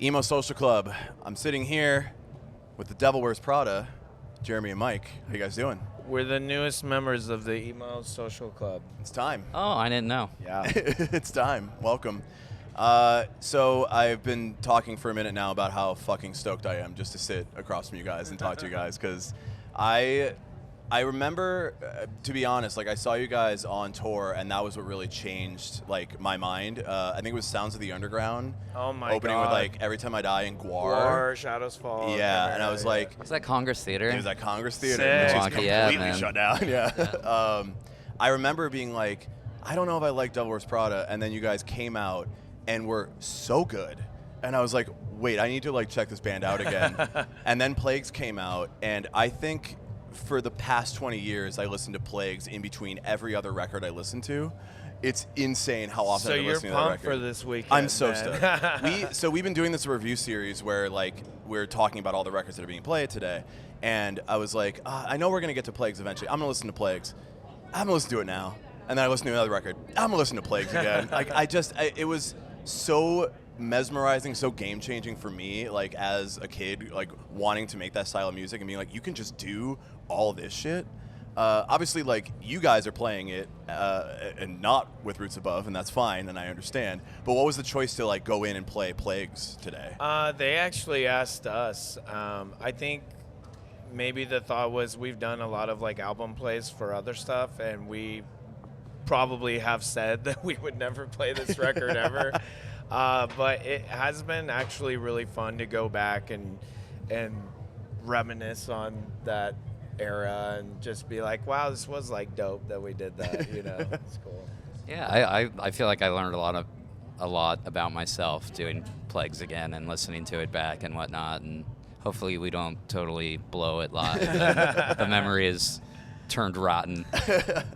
Emo Social Club. I'm sitting here with the Devil Wears Prada, Jeremy and Mike. How you guys doing? We're the newest members of the Emo Social Club. It's time. Oh, I didn't know. Yeah. It's time. Welcome. So I've been talking for a minute now about how fucking stoked I am just to sit across from you guys and talk to you guys, because I remember, to be honest, like I saw you guys on tour, and that was what really changed like my mind. I think it was Sounds of the Underground. Oh my opening God. with like Every Time I Die and Guar, Shadows Fall. Yeah, and I was like, Was that Congress Theater? it was at Congress Theater, Sick. which is Milwaukee, yeah, completely man. shut down. Yeah. I remember being like, I don't know if I like Devil Wears Prada, and then you guys came out and were so good, and I was like, wait, I need to like check this band out again. And then Plagues came out, and I think for the past 20 years, I listened to Plagues in between every other record I listened to. It's insane how often So I'm you're listening to that pumped record. for this weekend. I'm so man. stoked. We've been doing this review series where like we're talking about all the records that are being played today, and I was like, I know we're gonna get to Plagues eventually. I'm gonna listen to Plagues. I'm gonna listen to it now, and then I listen to another record. I'm gonna listen to Plagues again. Like it was so mesmerizing, so game changing for me, like as a kid, like wanting to make that style of music and being like, you can just do all this shit. Obviously, like you guys are playing it and not with Roots Above, and that's fine, and I understand. But what was the choice to like go in and play Plagues today? They actually asked us. I think maybe the thought was we've done a lot of like album plays for other stuff, and we probably have said that we would never play this record ever. But it has been actually really fun to go back and reminisce on that era and just be like, wow, this was like dope that we did that, you know. It's cool. Yeah, I feel like I learned a lot about myself doing Plagues again and listening to it back and whatnot, and hopefully we don't totally blow it live. The memory is turned rotten.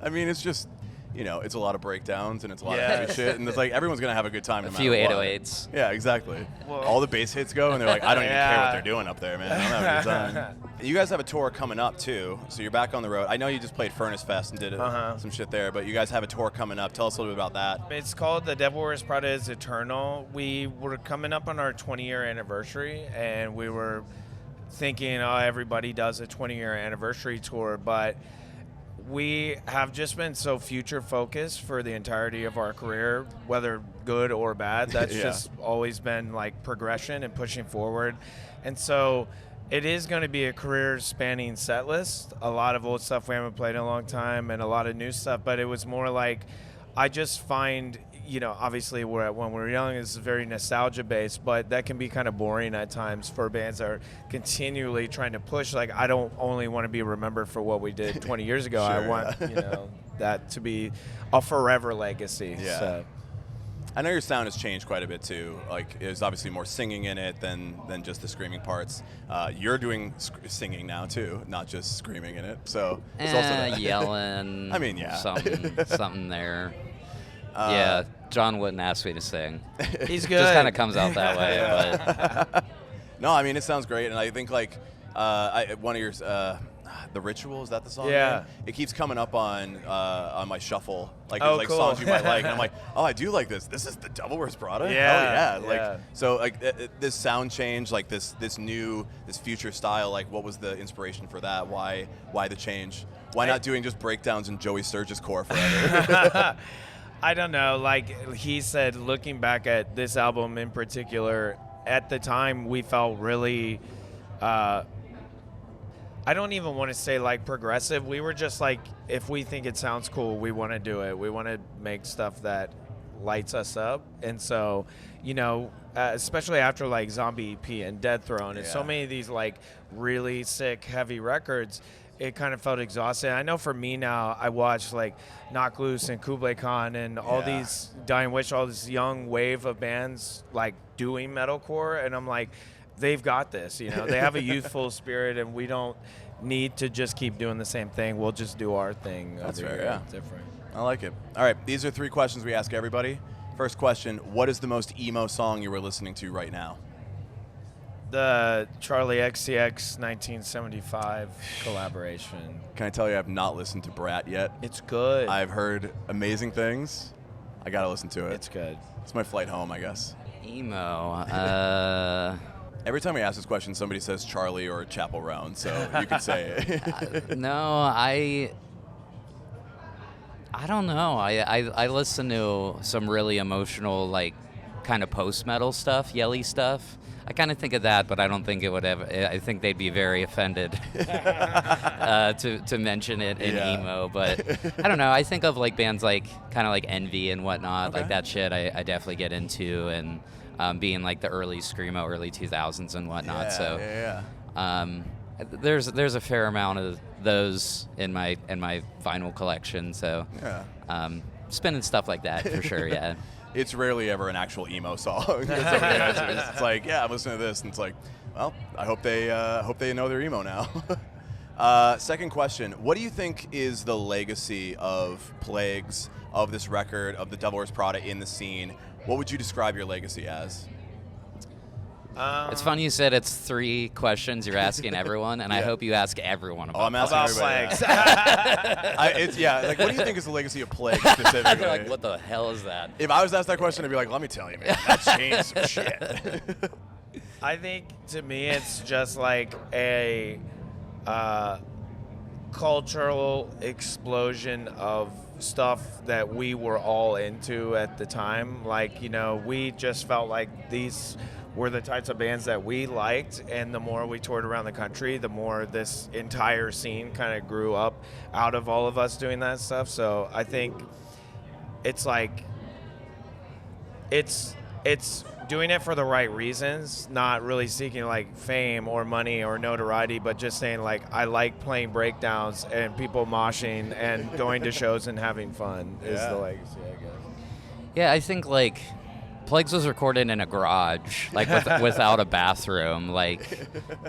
I mean, it's just, you know, it's a lot of breakdowns and it's a lot Yeah. of heavy shit, and it's like everyone's gonna have a good time. A No few matter what. 808s. Yeah, exactly. Well- All the bass hits go, and they're like, I don't even care what Yeah. they're doing up there, man. I'm having a good time. You guys have a tour coming up too, so you're back on the road. I know you just played Furnace Fest and did some shit there, but you guys have a tour coming up. Tell us a little bit about that. It's called The Devil Wears Prada is Eternal. We were coming up on our 20-year anniversary, and we were thinking, oh, everybody does a 20-year anniversary tour, but we have just been so future focused for the entirety of our career, whether good or bad. That's Yeah. just always been like progression and pushing forward. And so it is going to be a career spanning set list. A lot of old stuff we haven't played in a long time and a lot of new stuff, but it was more like, I just find, you know, obviously when we're young, it's very nostalgia based, but that can be kind of boring at times for bands that are continually trying to push. Like, I don't only want to be remembered for what we did 20 years ago. I Sure, want, you know, that to be a forever legacy. Yeah. So. I know your sound has changed quite a bit too. Like, there's obviously more singing in it than just the screaming parts. You're doing singing now too, not just screaming in it. So it's also that. Yelling. I mean, yeah. Something there. Yeah, John wouldn't ask me to sing. He's good. Just kind of comes out that way. But No, I mean, it sounds great, and I think like one of your The Ritual, is that the song? Yeah. name? It keeps coming up on my shuffle. Like, Oh, there's like cool. songs you might like, and I'm like, oh, I do like this. This is the Devil Wears Prada? Yeah, Hell yeah. yeah. Like, so like this sound change, like this future style, like what was the inspiration for that? Why the change? Why not doing just breakdowns in Joey Sturgis core forever? I don't know. Like he said, looking back at this album in particular, at the time we felt really, I don't even want to say like progressive. We were just like, if we think it sounds cool, we want to do it. We want to make stuff that lights us up. And so, you know, especially after like Zombie EP and Dead Throne and so Yeah. many of these like really sick, heavy records, it kind of felt exhausting. I know for me now, I watch like Knock Loose and Kublai Khan and all Yeah. these Dying Wish, all this young wave of bands like doing metalcore, and I'm like, they've got this. You know, they have a youthful spirit, and we don't need to just keep doing the same thing. We'll just do our thing. That's over fair, here. yeah. It's different. I like it. All right, these are 3 questions we ask everybody. First question, what is the most emo song you were listening to right now? The Charlie XCX 1975 collaboration. Can I tell you I've not listened to Brat yet? It's good. I've heard amazing things. I gotta listen to it. It's good. It's my flight home, I guess. emo. Every time we ask this question, somebody says Charlie or Chapel Roan, so you could say it. No, I don't know. I listen to some really emotional, like, kind of post-metal stuff, yelly stuff. I kind of think of that, but I don't think it would ever. I think they'd be very offended to mention it in emo. But I don't know. I think of like bands like kind of like Envy and whatnot, like that shit. I definitely get into, and being like the early screamo, early 2000s and whatnot. There's a fair amount of those in my vinyl collection. So spinning stuff like that for sure. Yeah. It's rarely ever an actual emo song. It's like, yeah, I'm listening to this, and it's like, well, I hope they know they're emo now. Second question: what do you think is the legacy of Plagues, of this record, of the Devil Wears Prada in the scene? What would you describe your legacy as? It's funny you said it's 3 questions you're asking everyone, and I hope you ask everyone about I'm asking Plagues. Like, what do you think is the legacy of Plagues specifically? They're like, what the hell is that? If I was asked that question, I'd be like, let me tell you, man, that changed some shit. I think to me it's just like a cultural explosion of stuff that we were all into at the time. Like, you know, we just felt like these were the types of bands that we liked, and the more we toured around the country, the more this entire scene kind of grew up out of all of us doing that stuff. So I think it's like it's doing it for the right reasons, not really seeking like fame or money or notoriety, but just saying like, I like playing breakdowns and people moshing and going to shows and having fun is the legacy, I guess. Yeah, I think like Plagues was recorded in a garage, like without a bathroom. Like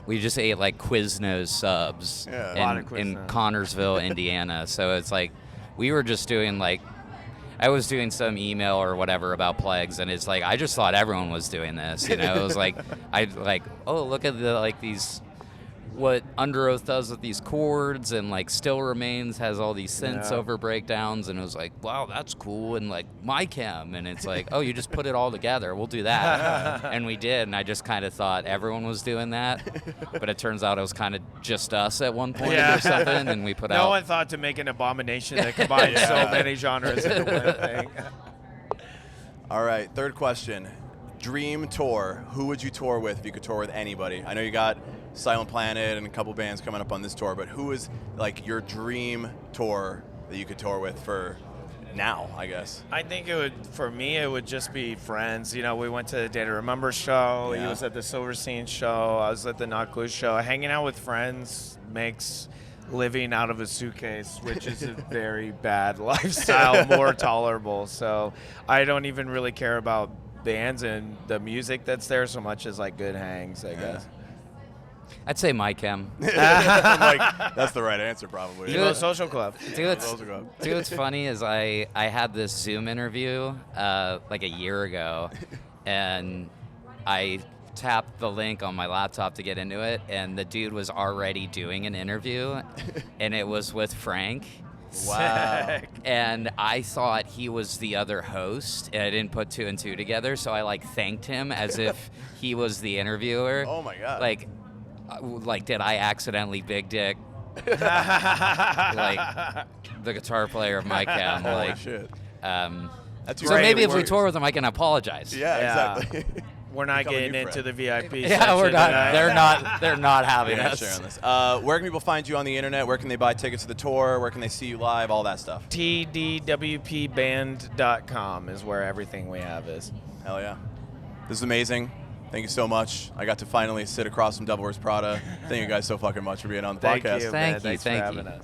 we just ate like Quiznos subs in Connorsville, Indiana. So it's like we were just doing like, I was doing some email or whatever about Plagues, and it's like I just thought everyone was doing this. You know, it was like oh, look at the like these. What Under Oath does with these chords, and like Still Remains has all these synths over breakdowns, and it was like, wow, that's cool. And like My Chem, and it's like, oh, you just put it all together, we'll do that. And we did, and I just kind of thought everyone was doing that, but it turns out it was kind of just us at one point or something, and we put out. No one thought to make an abomination that combines so many genres into one thing. All right, third question. Dream tour. Who would you tour with if you could tour with anybody? I know you got Silent Planet and a couple bands coming up on this tour, but who is like your dream tour that you could tour with for now, I guess? I think for me, it would just be friends. You know, we went to the Day to Remember show. He was at the Silverstein show. I was at the Not Glue show. Hanging out with friends makes living out of a suitcase, which is a very bad lifestyle, more tolerable. So I don't even really care about bands and the music that's there so much as like good hangs, I guess. I'd say My Chem. Like, that's the right answer, probably. Emo Social Club. Dude, what's funny is I had this Zoom interview like a year ago, and I tapped the link on my laptop to get into it, and the dude was already doing an interview, and it was with Frank. Wow. And I thought he was the other host, and I didn't put 2 and 2 together, so I like thanked him as if he was the interviewer. Oh my god. Like did I accidentally big dick like the guitar player of My Chem? Holy shit. That's so maybe if we tour with him, I can apologize. Yeah. Exactly. We're not getting into the VIP section. Yeah, we're not. They're not having us. Sharing this. Where can people find you on the internet? Where can they buy tickets to the tour? Where can they see you live? All that stuff. tdwpband.com is where everything we have is. Hell yeah. This is amazing. Thank you so much. I got to finally sit across from Devil Wears Prada. Thank you guys so fucking much for being on the podcast. Thank you. Thank you. Thanks for having us.